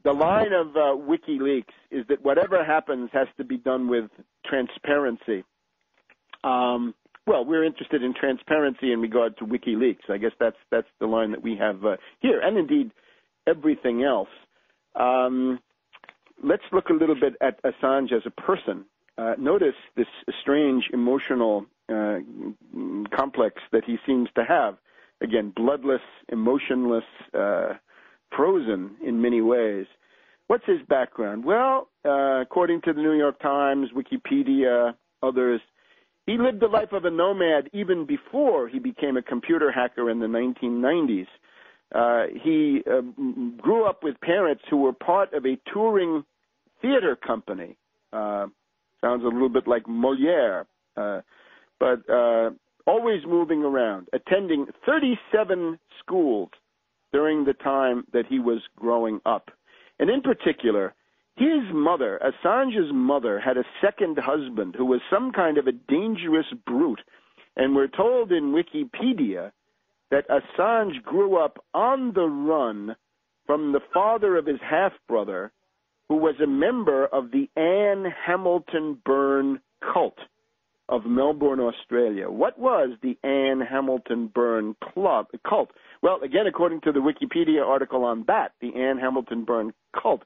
The line of WikiLeaks is that whatever happens has to be done with transparency. Well, we're interested in transparency in regard to WikiLeaks. I guess that's the line that we have here, and indeed everything else. Let's look a little bit at Assange as a person. Notice this strange emotional complex that he seems to have. Again, bloodless, emotionless, frozen in many ways. What's his background? Well, according to the New York Times, Wikipedia, others, he lived the life of a nomad even before he became a computer hacker in the 1990s. He grew up with parents who were part of a touring theater company. Sounds a little bit like Molière, but always moving around, attending 37 schools during the time that he was growing up. And in particular, his mother, Assange's mother, had a second husband who was some kind of a dangerous brute. And we're told in Wikipedia that Assange grew up on the run from the father of his half-brother, who was a member of the Anne Hamilton Byrne cult of Melbourne, Australia. What was the Anne Hamilton Byrne cult? Well, again, according to the Wikipedia article on that, the Anne Hamilton Byrne cult,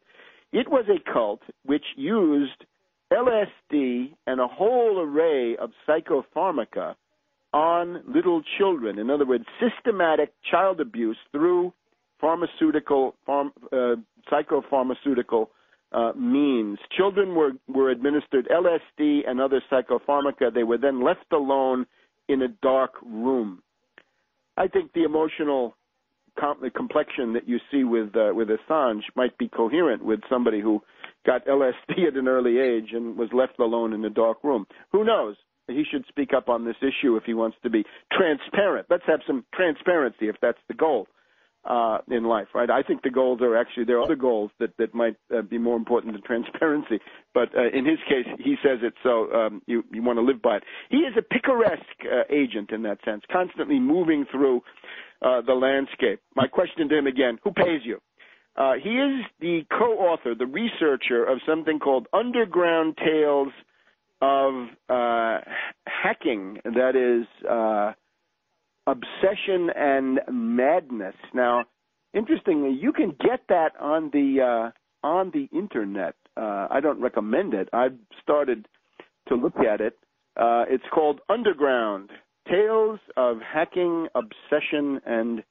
it was a cult which used LSD and a whole array of psychopharmaca on little children. In other words, systematic child abuse through psychopharmaceutical means. Children were administered LSD and other psychopharmaca. They were then left alone in a dark room. I think the emotional complexion that you see with Assange might be coherent with somebody who got LSD at an early age and was left alone in a dark room. Who knows? He should speak up on this issue if he wants to be transparent. Let's have some transparency if that's the goal in life, right? I think the goals are actually, there are other goals that might be more important than transparency. But in his case, he says it, so you want to live by it. He is a picaresque agent in that sense, constantly moving through the landscape. My question to him again, who pays you? He is the co-author, the researcher of something called Underground Tales of Hacking, that is Obsession and Madness. Now, interestingly, you can get that on the internet. I don't recommend it. I've started to look at it. It's called Underground Tales of Hacking, Obsession, and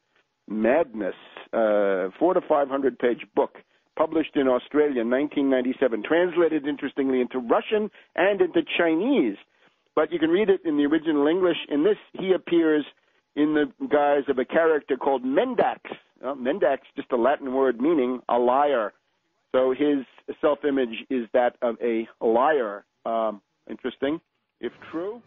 Madness, 400 to 500 page book, published in Australia in 1997, translated, interestingly, into Russian and into Chinese. But you can read it in the original English. In this, he appears in the guise of a character called Mendax. Mendax, just a Latin word meaning a liar. So his self-image is that of a liar. Interesting, if true.